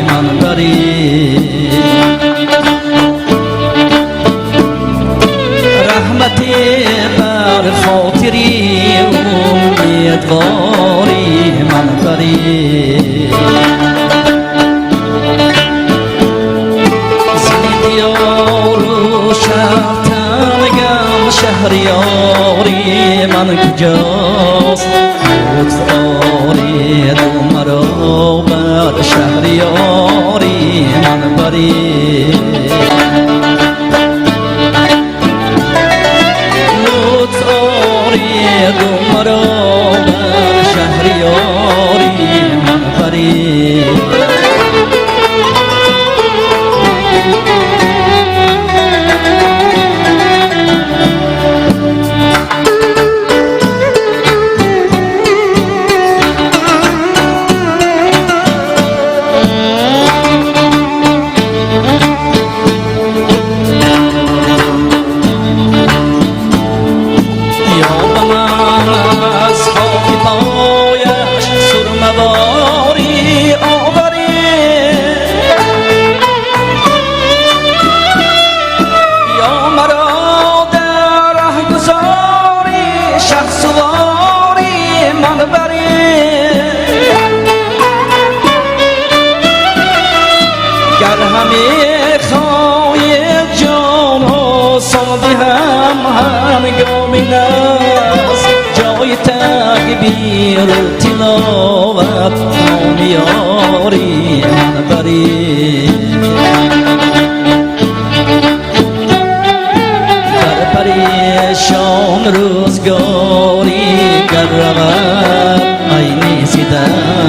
من بری رحمتی بر خاطری امیدواری من بری زیدیار و شرطنگم شهریاری من کجاست لطف آری دو مرا بر شهریاری من بری لطف آری دو مرا بر شهریاری من بری گر همه خواهی جان و سادی همگامی است جای تکبیر و تلاوت آمیاری من بری در پریشان روزگاری گر رود عینی سیدر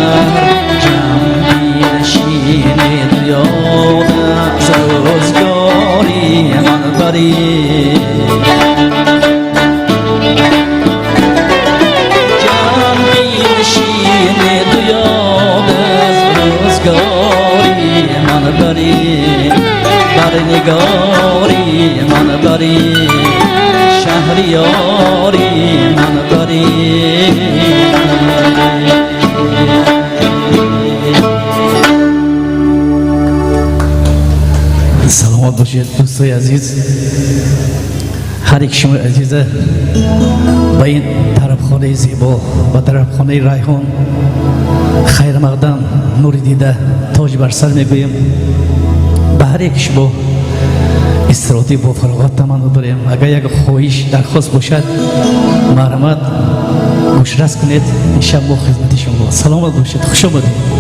یاد از روزگاری من بری جان بینشین دو یاد از روزگاری من بری بر نگاری من بری شهریاری من بری سلامت باشید دوستای عزیز هر یک شما عزیزه با این طرفخانه زیبا و طرفخانه ریحان خیر مقدم نور دیده تاج بر سر میگویم به هر یک شما استراحتی با فراغت تمنا داریم اگر یک خواهش درخواست باشد مرحمت گوشرس کنید انشاءالله خدمت شما سلامت باشید خوش آمدید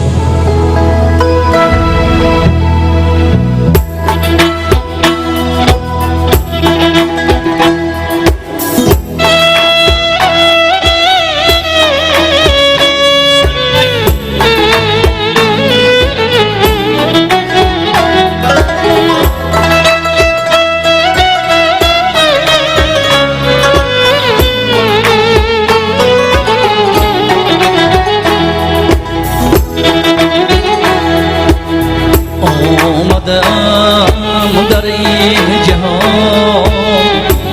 در این جهان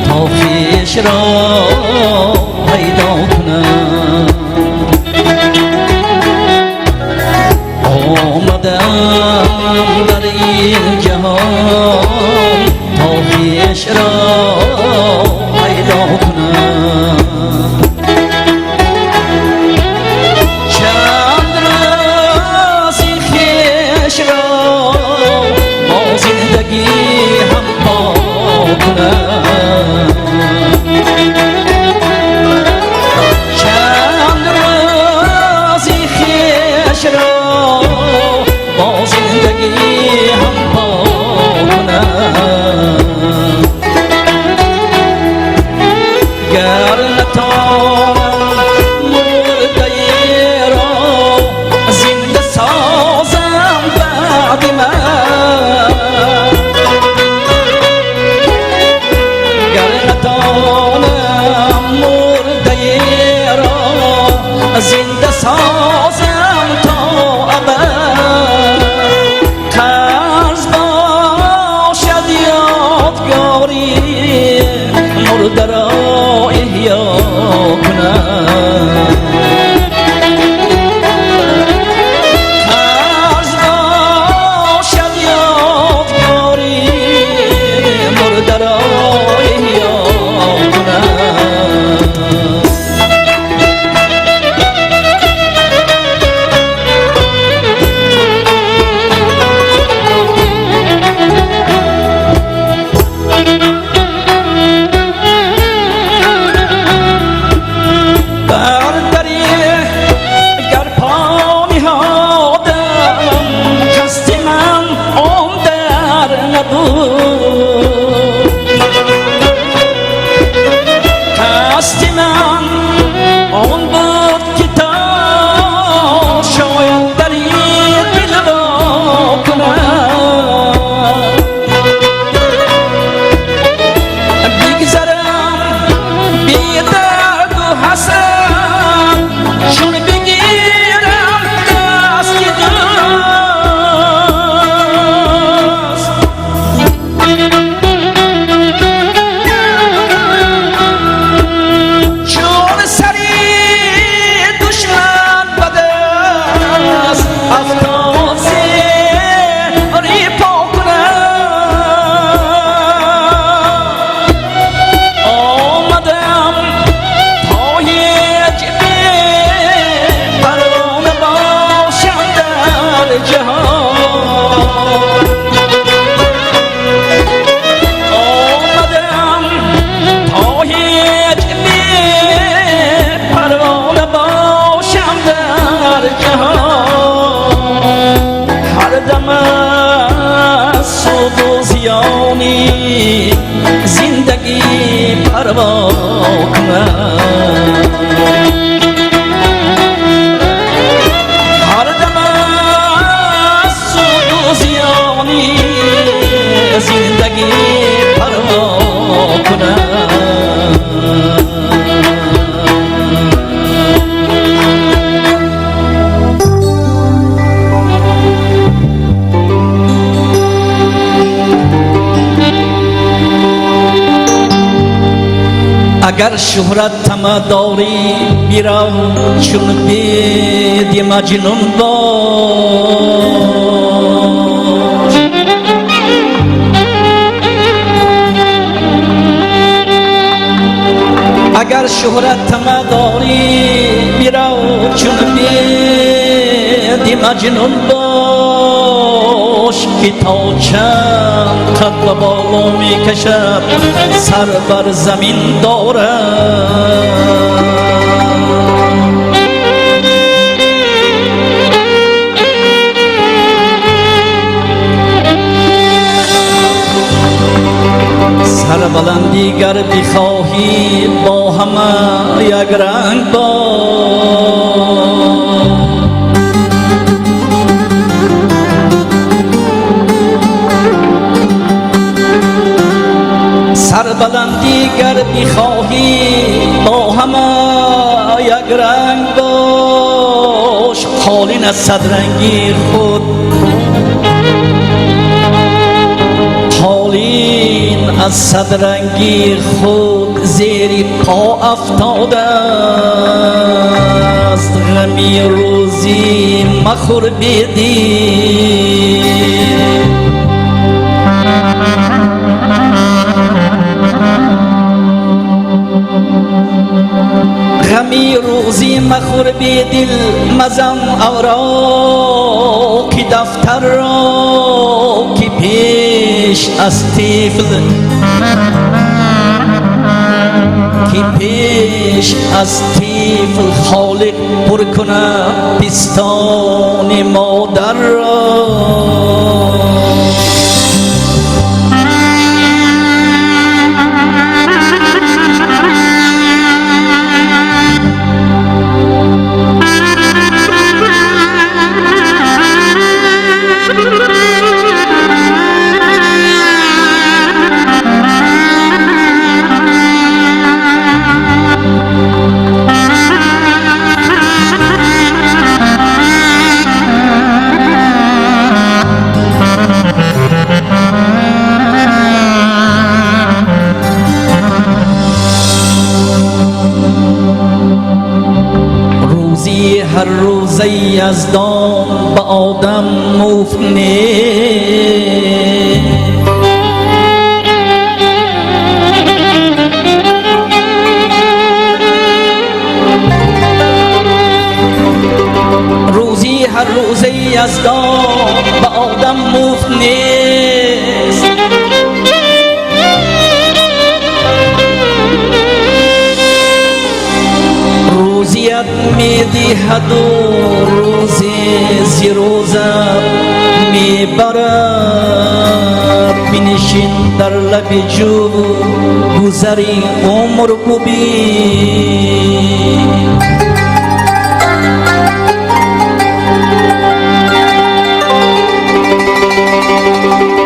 تا خویش را پیدا کنم آمدم در این جهان تا خویش را پیدا کنم چند روز این خویش را زندگی هم پا کنم چند روزی خویش را با زندگی هم پا کنم گر نتانم مرده را زنده سازم بعد من زنده سازم تا ابد قرض باشد یادگاری مرده را احیا کنم قرض آمدم تا هیچ بی پروانه باشم در جهان هر دم از سود و زیانی زندگی پروا کنم هر دم از سود و زیانی زندگی پروا کنم اگر شهرت طمع داری بیرو چون بید مجنون باش اگر شهرت طمع داری بیرو چون بید مجنون باش که تا چند قد و بالا می کشد سر بر زمین دارد سر بلندی گر بخواهی با همه یک رنگ باش سر بلندی گر بخواهی با همه یک رنگ باش قالین از صدرنگی خود قالین از صدرنگی خود زیر پا افتاده است غمی روزی مخور بیدی غمی روزی مخور بی دل مزن اوراق دفتر را که پیش از طفل خالق پر کنه پستان مادر را هر روزه یزدان به آدم مفنه روزی هر روزه یزدان به آدم مفنه روزیت می دهد و روزی زی روزت می برد بنشین در لب جو گذری عمر ببین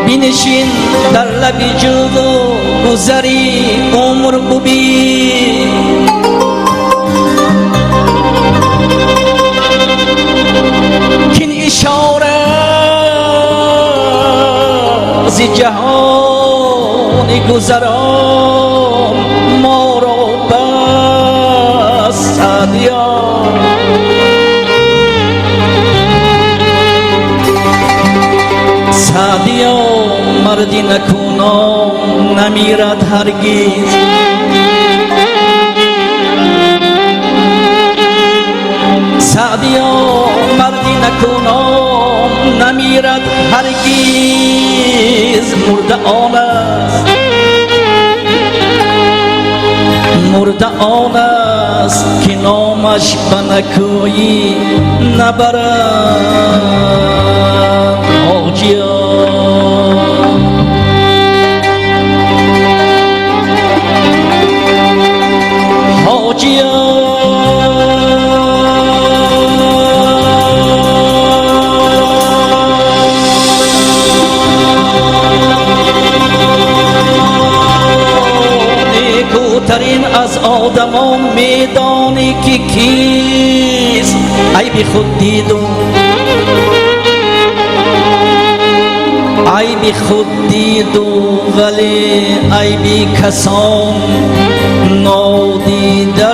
بنشین در لب جو گذری عمر ببین اشاره از جهان گذران ما را بس سعدیا مردی نکونام نمیرد هرگز سعدیا مردی نکنم نمیرد هرگیز مرده آن است مرده آن است که نامش به نکویی نبرد حاجیان حاجیان نیکوترین از آدمان میدانی که کیست عیب خود دیدم عیب خود دیدم ولی عیب کسان نادیده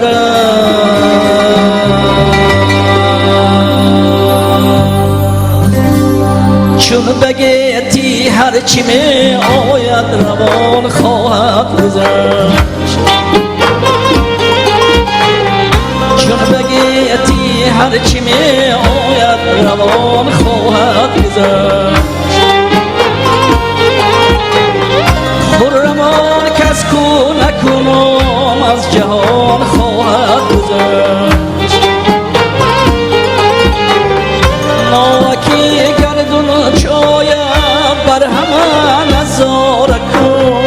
چون بگیتی هرچی می آید روان خواهد گذشت چون بگیتی هرچی می آید روان خواهد گذشت خرمان کس کو نکنم از جهان خواهد گذشت ناوکی گردون چایم بر همه نظاره کن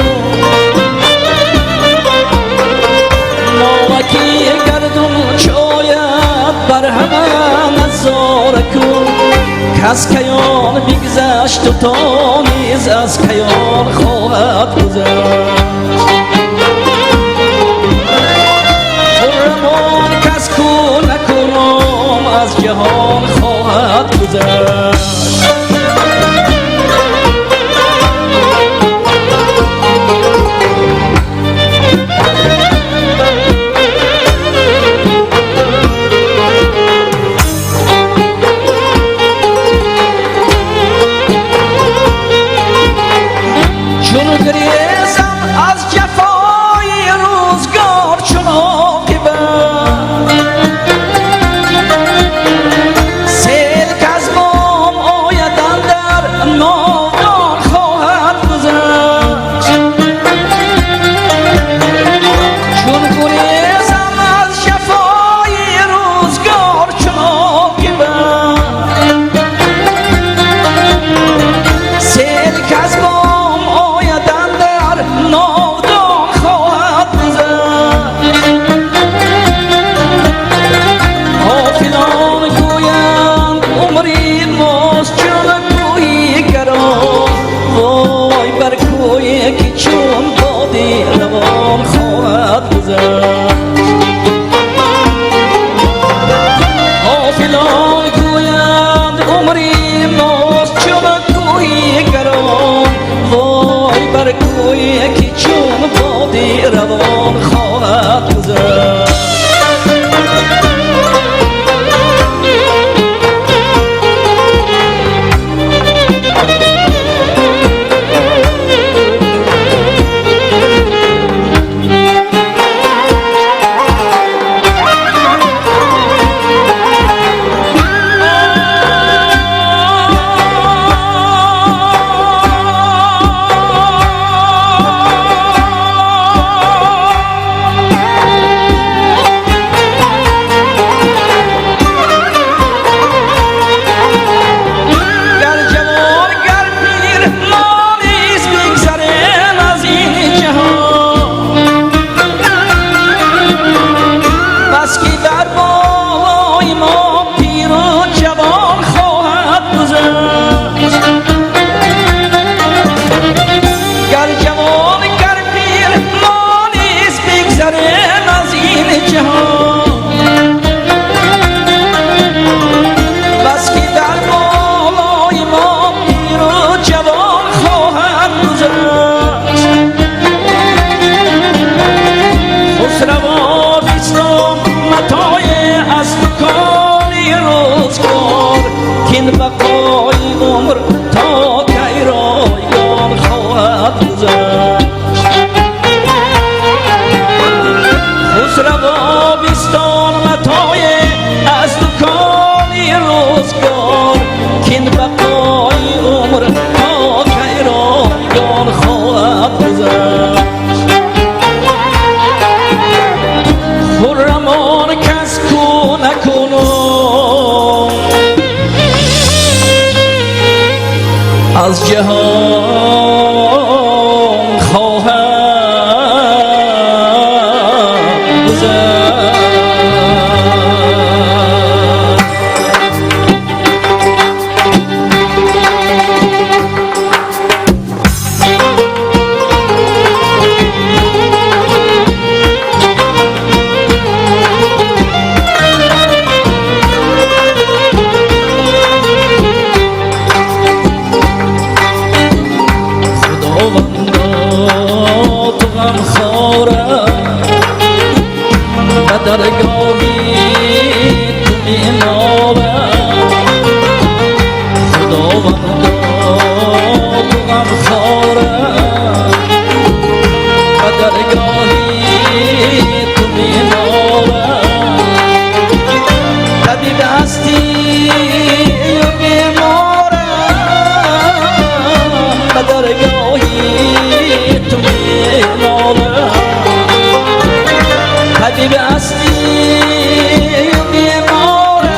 ناوکی گردون چایم بر همه نظاره کن کس کیان بگذشت و تا نیز از کیان خواهد گذشت خرمان کس کو نکنم از جهان خواهد گذشت از جهان خواهم گذشت. درگاهی تو می نالم خداوندا تو غم خورم و درگاهی تو می نالم طبیب هستی و بیمارم و درگاهی تو می نالم طبیب هستی و بیمارم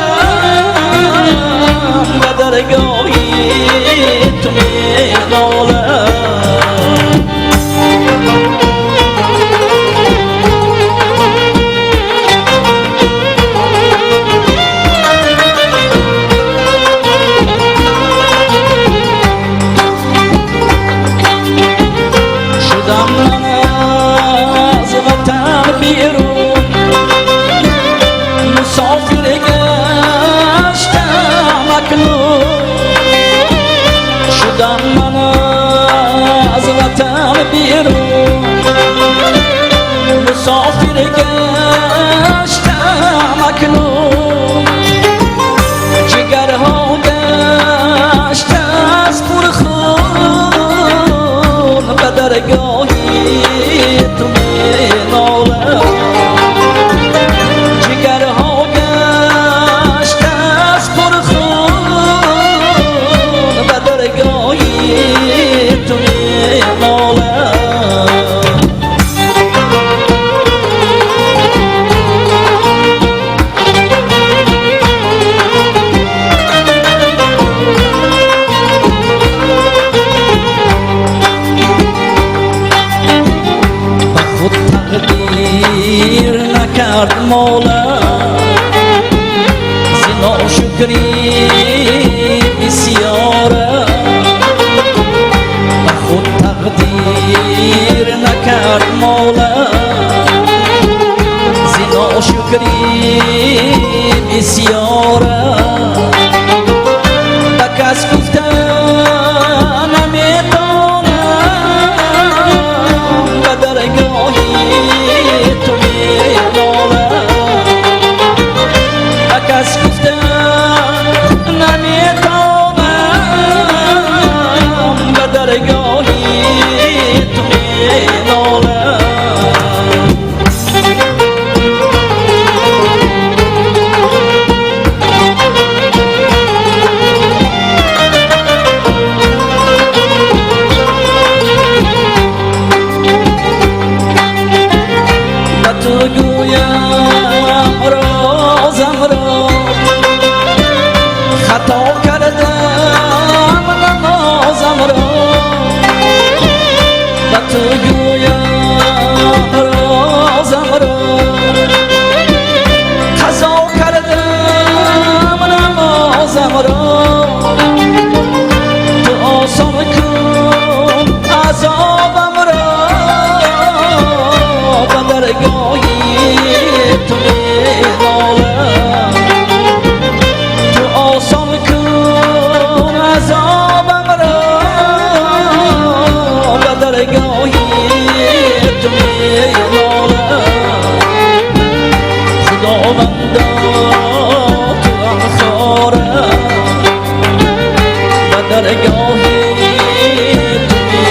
و درگاهی تو می نالم. شدم من از وطن بیرون مسافر گشتم اکنون شدم من از وطن بیرون مسافر گشتم اکنون جگرها گشت از پرخون و درگاهی تو می نالم جگرها گشت از پرخون و درگاهی تو می نالم. خود تقدیر نکرد مولم ز ناشکری بسیارم خود تقدیر نکرد مولم ز ناشکری بسیارم به کس گفتن نمیتونم به درگاهی تو می نالم به کس گفتن نمیتونم به درگاهی تو می نالم. تو گویم رازم را خطا کردم نمازم را و تو گویم رازم را قضا کردم نمازم را تو آسان کن عذابم را و درگاهی تو می نالم تو آسان کن عذابم را و درگاهی تو می نالم خداوندا تو غم خورم و درگاهی تو می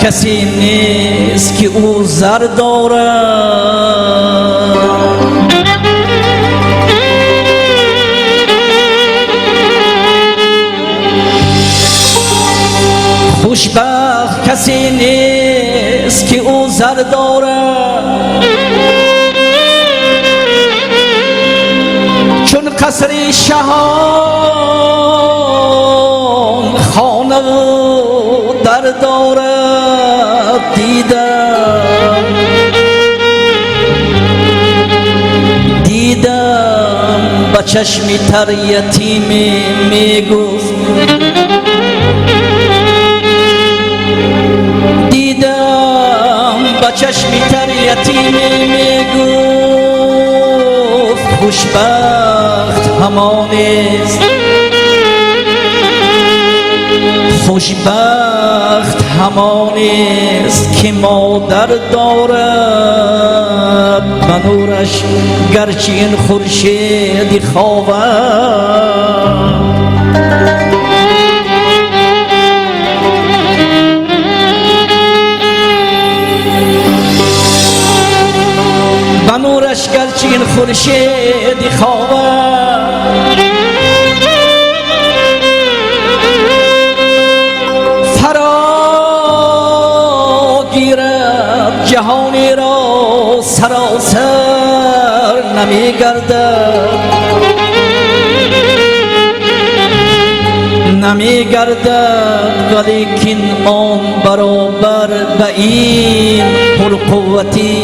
کسی نیست که او زر دارد. خوشبخت کسی نیست که او زر دارد، چون قصر شهان خانه و در دارد. دیدم با چشم تر یتیمی میگفت، با چشمی تر یتیمی میگفت خوشبخت همانیست، خوشبخت همانیست که مادر دارد. و نورش گرچه این خورشیدی خواهد، و نورش گرچه این خورشیدی خواهد، فرا گیرد جهانی را سراسر نمیگردد، ولیکن آن برابر به این پرقوتی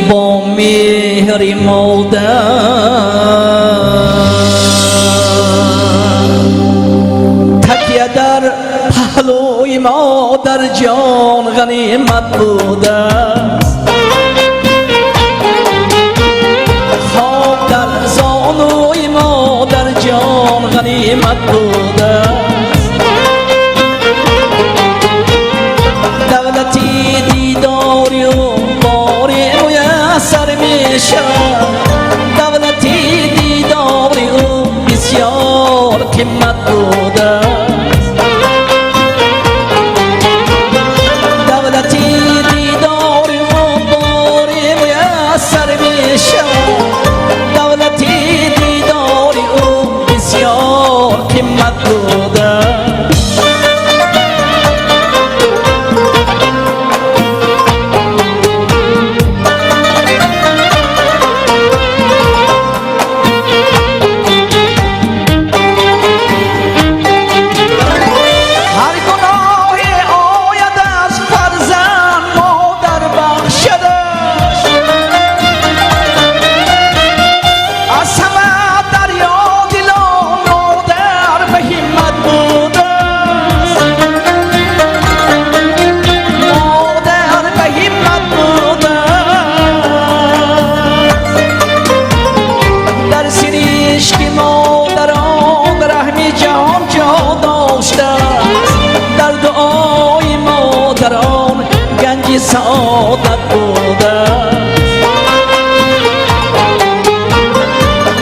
با مهر مادر تکیه در پهلوی مادر جان غنیمت بوده است. خواب در زانوی مادر جان غنیمت بوده است. دولتی دیداری و باری میسر می شود، دولتی دیداری و بسیار قیمت بوده است. دولتی دیداری و باری میسر می شود، دولتی دیداری و بسیار قیمت بوده است. سعادت بوده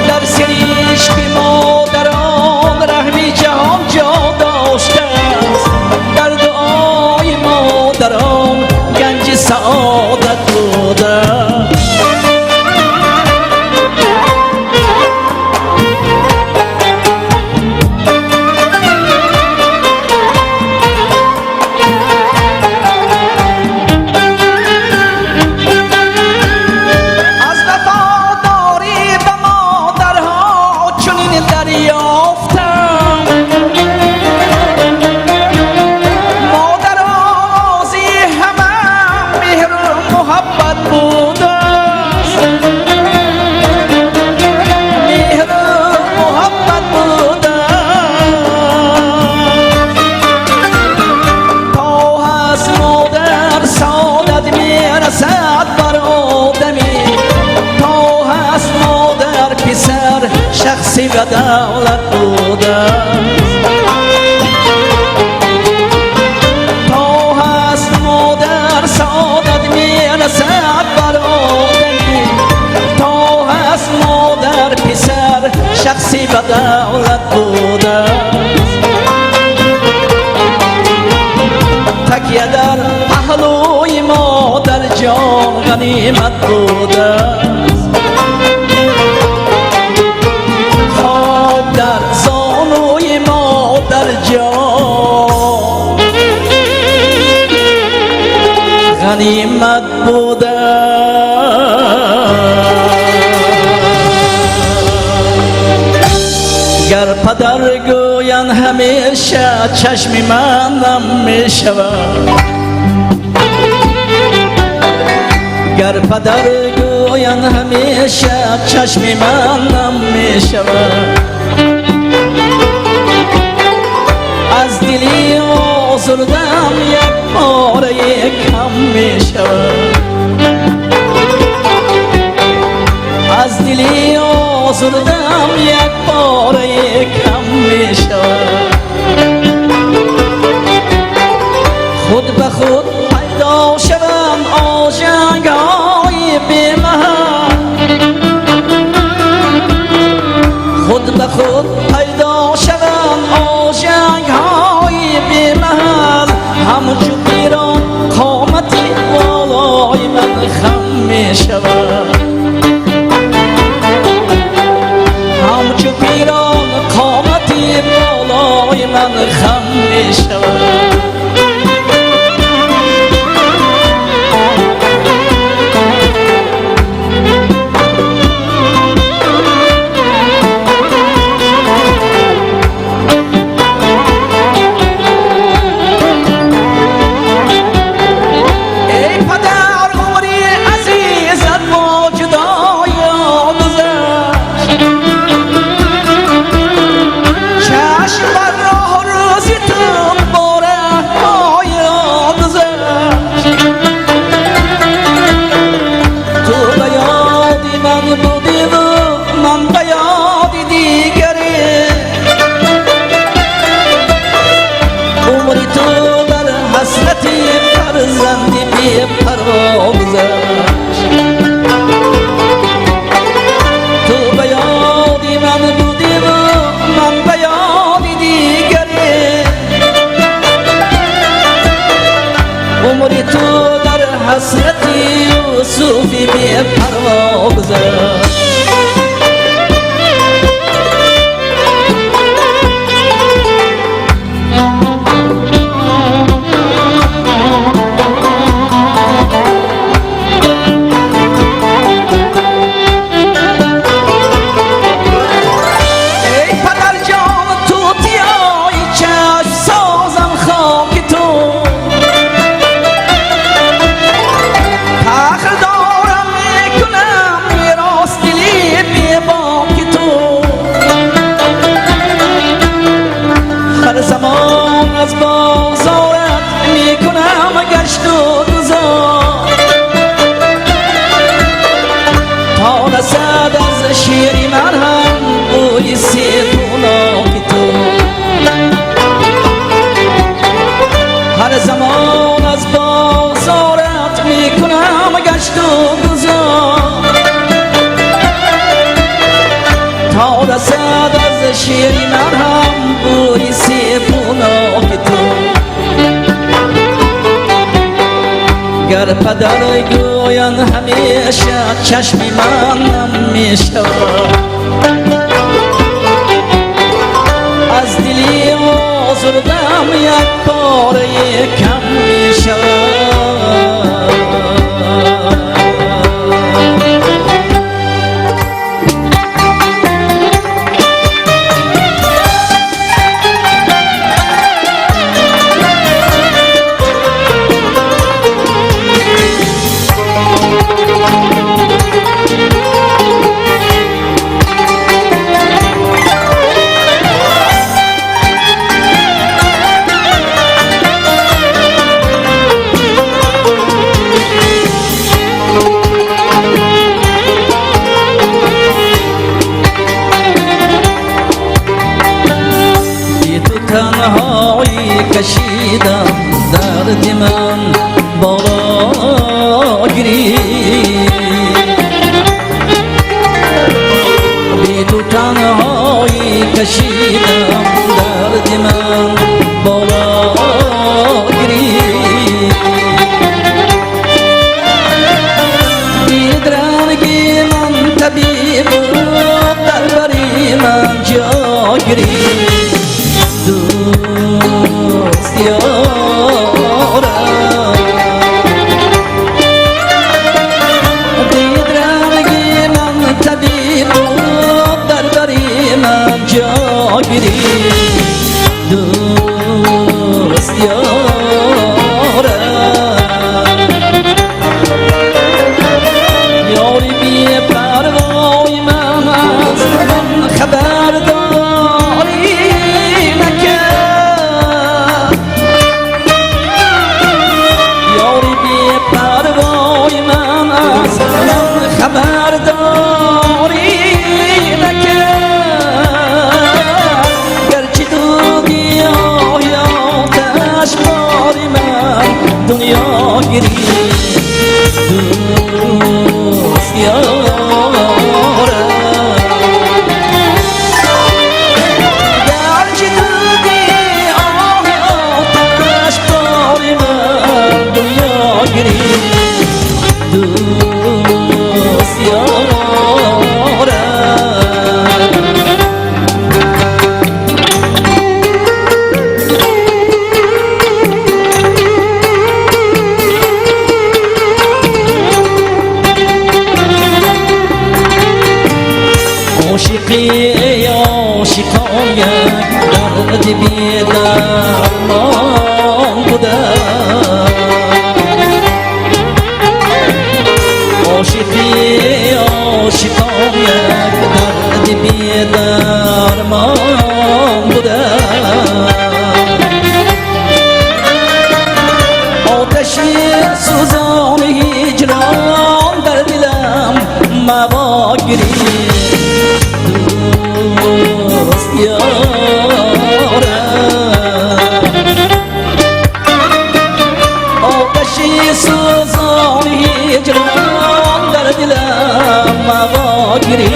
در سریش که مادران رحمی جهان جا داشته است، در دعای مادران گنج سعادت بوده. شخصی و دولت بوده تا هست مادر سعادت میرسد بر آدمی، تا هست مادر پسر شخصی و دولت بوده. غنیمت بوده خواب در زانوی مادر جان غنیمت بوده گر پدر گویند همیشه چشم من نم می شود گر پدر گویند همیشه چشم من نم می شود از دلی آزردم یک پاره کم می شود از دلی آزردم یک پاره کم می شود خود به خود پیدا شوم آژنگ های بی محل خود به خود پیدا شوم آژنگ های بی محل همچو پیران قامتی بالای من خم می شود همچو پیران قامتی بالای من خم می شود تو به یادی من بودی و من به یادی دیگری عمری تو در حسرتی و صوفی بی پروا گذشت شیری من هم بوی سیبوناکی تو هر زمان از بازارت میکنم گشت و گذار تا رسد از شیری من هم بوی سیبوناکی تو گر پدر گویند همیشه چشم من نم می شود از دلی آزردم یک پاره کم می شود تنهایی کشیدم درد من بالا گیری بی تو تنهایی کشیدم درد من بالا گیری گیری دوست یارم عاشقی عاشقان یک درد بی درمان بوده عاشقی عاشقان یک درد بی درمان بوده آتشی سوزان هجران در دلم مواگیری دوست یارم آتشی سوزان هجران در دلم مواگیری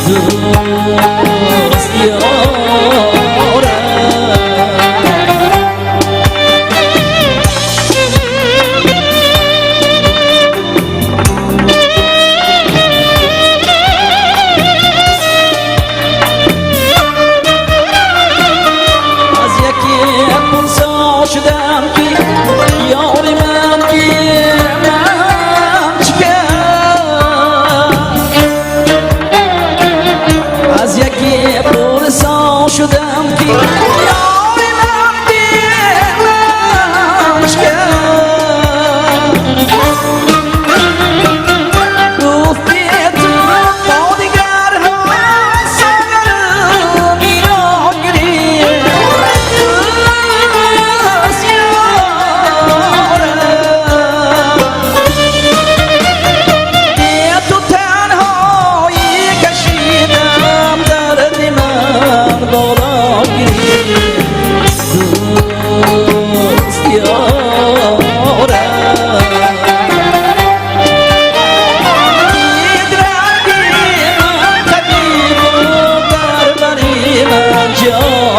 دوست یارم شدم که یاری من که من چکم از یکی پرسان شدم که یاری من که من چکم گفتی تو با دیگرها ساگرم ایران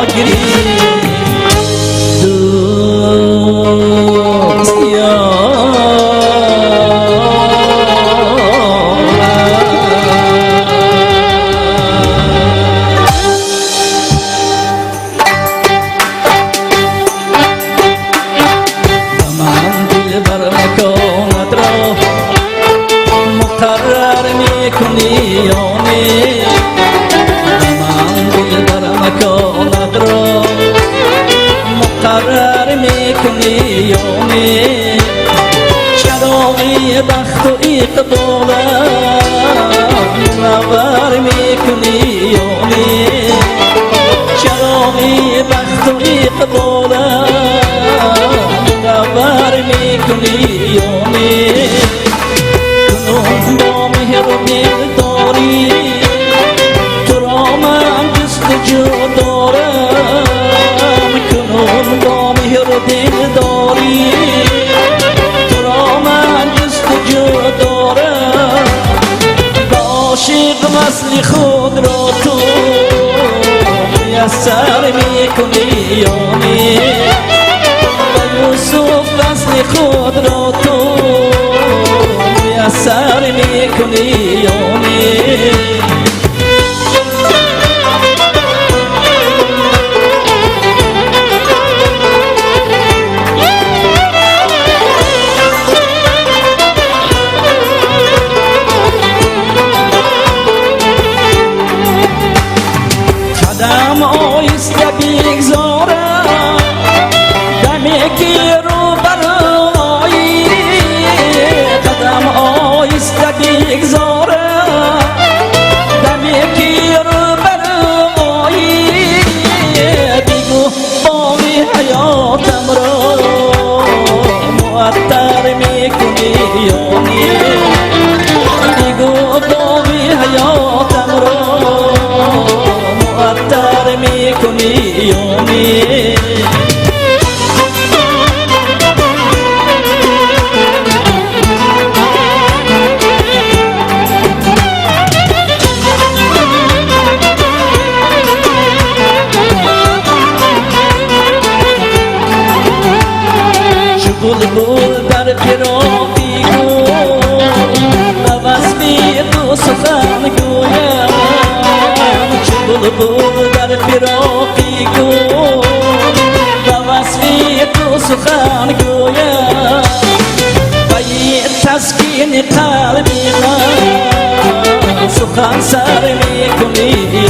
گیری مقرر میکنی یومی چراغی بخت و اقبالم نور میکنی یومی چراغی بخت و اقبالم نور میکنی یومی کنون با مهر و دلداری تو را من جستجو دارم کنون با مهر و دلداری تو را من جستجو دارم با عاشق وصل خود را تو میسر میکنی یومی با یوسف وصل خود را تو میسر میکنی یومی قدم آیسته بگذارم دمی که رو برایی قدم آیسته بگذارم دمی که رو برایی بگو باقی حیاتم را معطر میکنی یومی بگو باقی حیاتم را معطر میکنی یومی چو بلبل در پیراقی گو عوض بی تو سخن گویم چه بلبل در پیراقی گو عوض بی تو سخن گویم و یه تسکین قلبی من سخن سر میکنی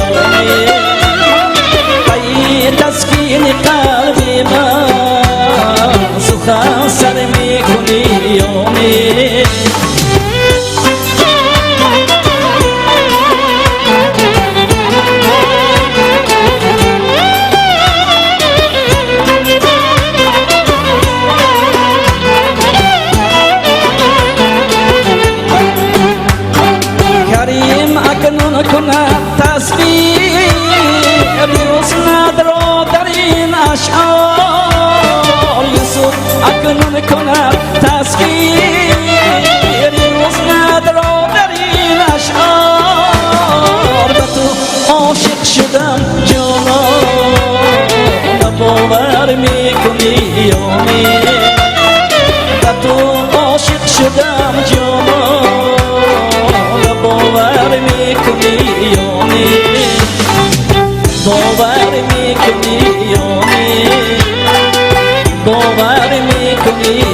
تسکین قلبی من سخن سر میکنی کریم اکنون کند تسبیح اشعار یوسف اکنون کند تسخیر روز ندرا در این اشعار به تو عاشق شدم جانا باور میکنی یومی به تو عاشق شدم جانا باور میکنی یومی باور میکنی باور میکنی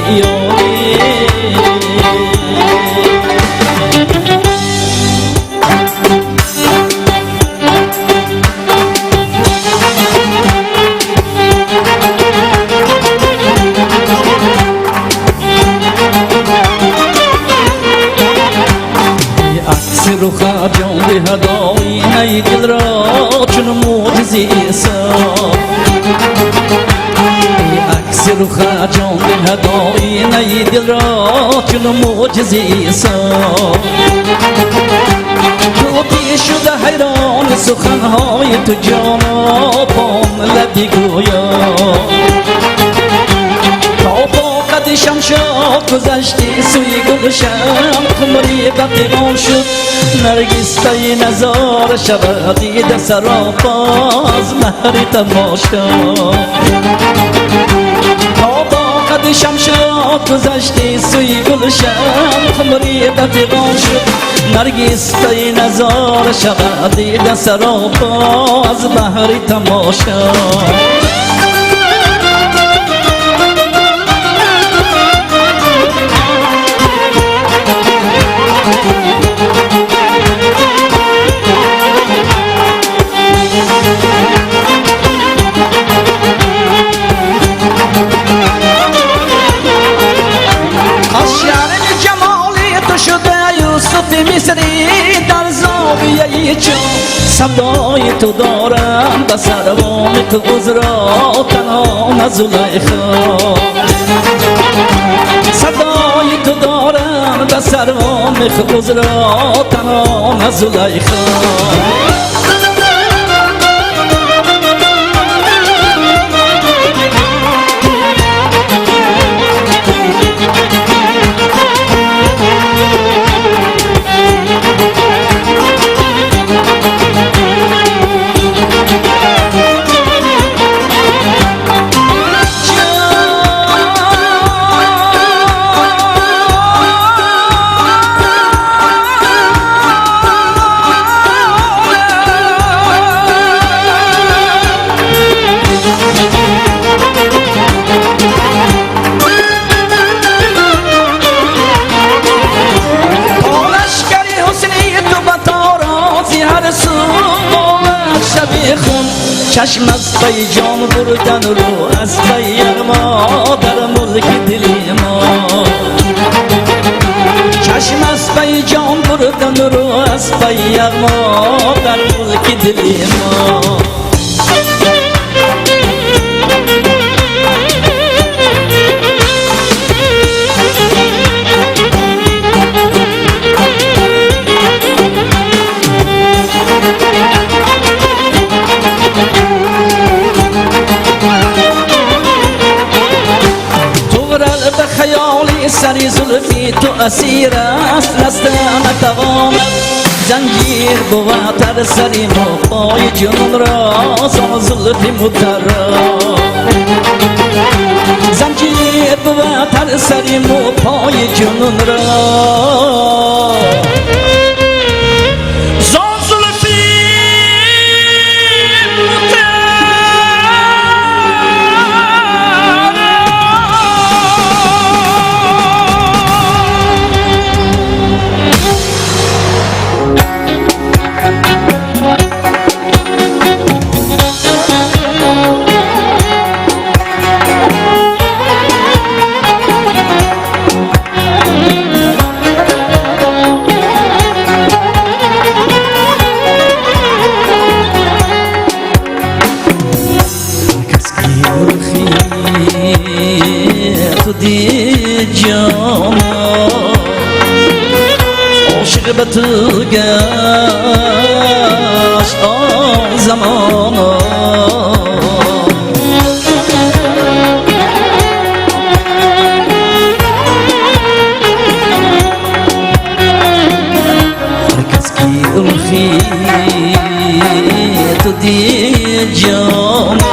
عکس رخ جان به هدای دل را چون معجزه حساب عکس رخ جان به هدای دل را چون معجزه حساب توتی شده حیران سخنهای تو جانا پام لبی گویا قد شمشاد گذشتی سوی گلشن خمری بقیران شد نرگس تای نظار شود دیده سراپاز مهر تماشا قد شمشاد گذشتی سوی گلشن خمری بقیران شد نرگس تای نظار شود دیده سراپاز مهر تماشا مصری در زاویه چون صدای تو دارم به سروان تو عذرا تنها نزلیخا صدای تو دارم به سروان تو عذرا تنها نزلیخا چشم از پی جان بردن رو از پی ما در ملک دلی ما چشم از پی جان بردن رو از پی ما در ملک دلی ما سری زلفی تو اسیر است رسته نتواند زنجیر بود تر سری پای جنون را زن زلفی متر زنجیر بود تر سریم و پای جنون را دی جانا عاشق به تو گشت آن زمانا هر کس کی رخی تو دی جانا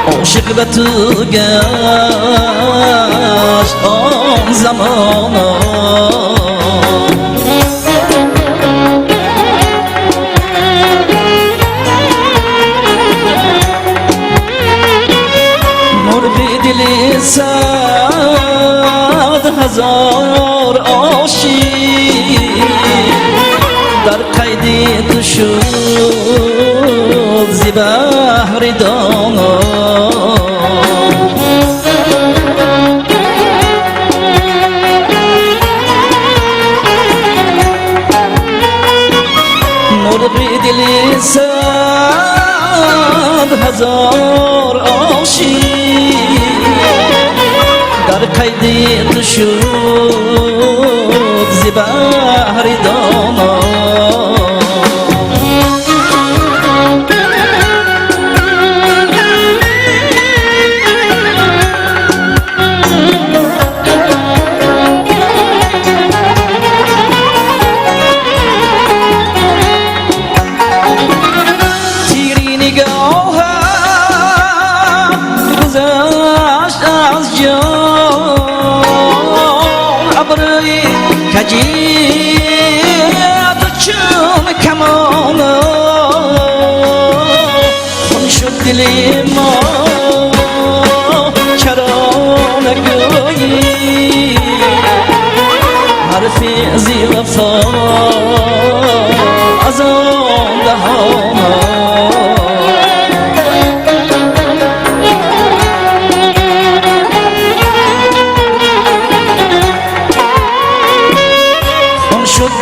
عاشق به تو گشت آن زمانا مرغ دل صد هزار عاشق در قید تو شد ز بحر دانا دل صد هزار عاشق در قید تو شد ز بحر دانا کجید چون کمانا خون شد دل ما چرا نگویی حرف زی وفا از آن دهانا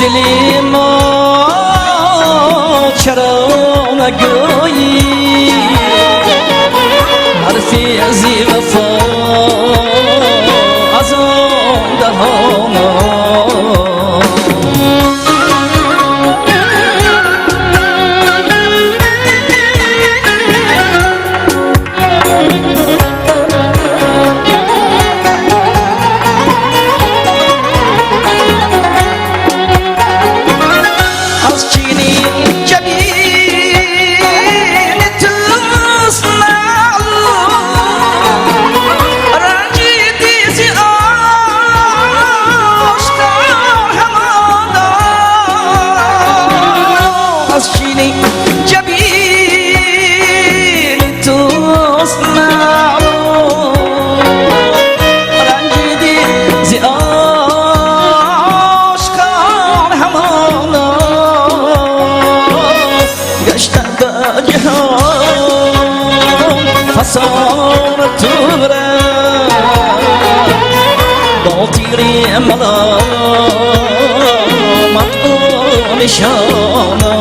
دل ما چرا نگویی حرفی از وفا از آن دهانا فصار تبرا باطيري ملا مطعون شانا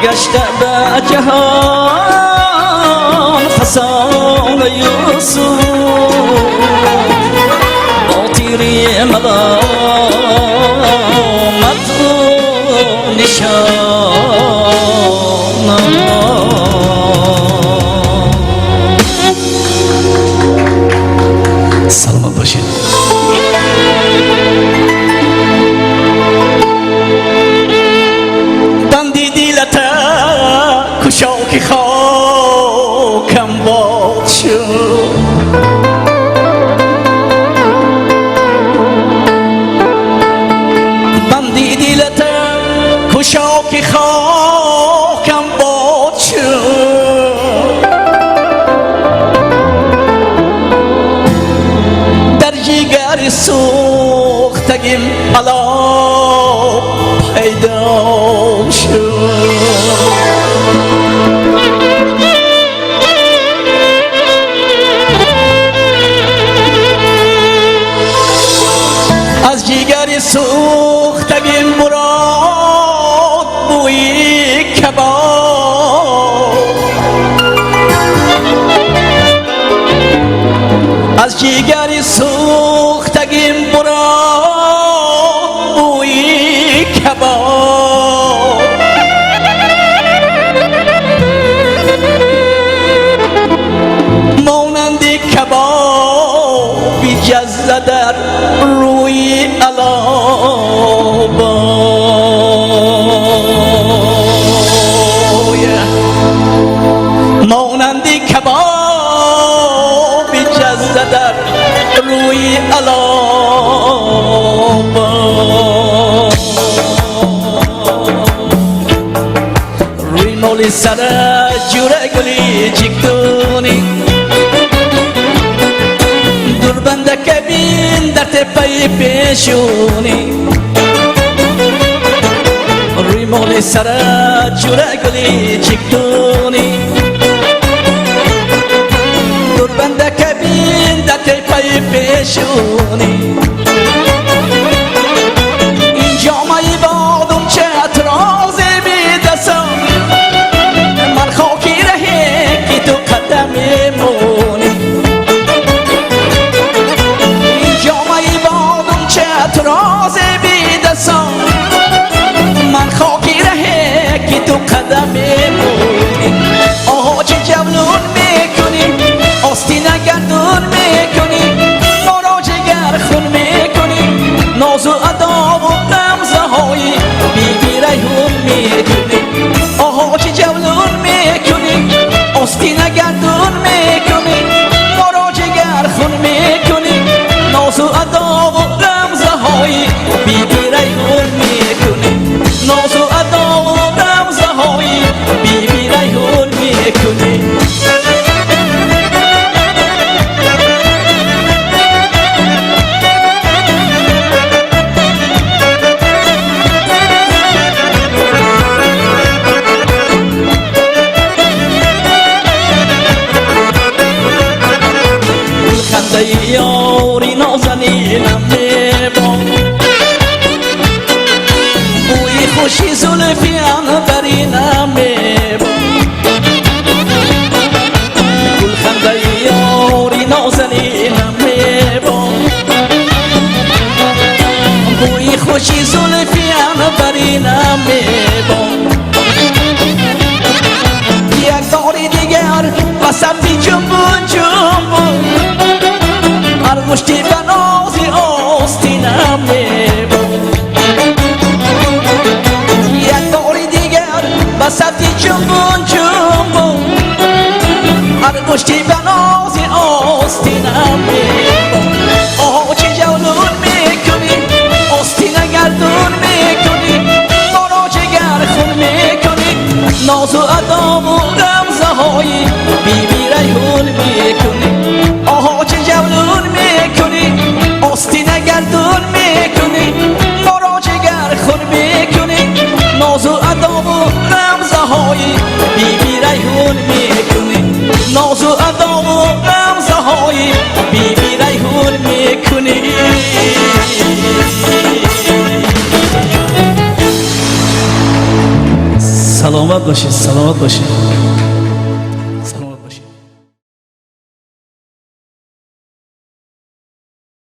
گشت به جهان فصار یوسف باطیری ملامت و نشانا سلامت باشید. گوشا که خاکم باد شد در جگر سوختگیم علا پیدا شد از جگر سوختگیم مراد بوی کباب از جگر سوختگیم مراد بوی کباب مانند کبابی جزه در روی علابا مانند کبابی جزه در روی علابا روی مولی سر جوره گلی جیکتونی دور بنده کبین در تپه پیشونی روی مولی سر جوره گلی جیکتونی دور بنده کبین در تپه پیشونی این جامعه بادم چه اطراز بیدسم من خاکی رهی که تو قدم مونی این جامعه بادم چه اطراز بیدسم من خاکی رهی که تو قدم مونی آها چه جولون میکنی آستینه گردون میکنی ما را جگر خون میکنی ناز و ادا و غمزه های بیبی ریحون میکنی آها چه جولون میکنی آستینه گردون میکنی ما را جگر خون میکنی ناز و ادا و غمزه های بیبی ریحون میکنی ناز و ادا و غمزه های بیبی ریحون میکنی یاری نازنینم میبام بوی خوشی زلفیان برینم میبام گلخنده یاری نازنینم میبام بوی خوشی زلفیان برینم میبام یک باری دیگر وسطی جنبون جنبون مشتی بنازی آستینم میبون یک باری دیگر بسطی جنبون جنبون هر مشتی بنازی آستینم میبون آها چه جولون میکنی آستینه گردون میکنی ما را جگر خون میکنی ناز و ادا و غمزه های بیبی ریحون میکنی آها چه جولون میکنی آستینه گردون میکنی ما را جگر خون میکنی ناز و ادا و غمزه های بیبی ریحون میکنی ناز و ادا و غمزه های بیبی ریحون میکنی سلامت باشید سلامت باشید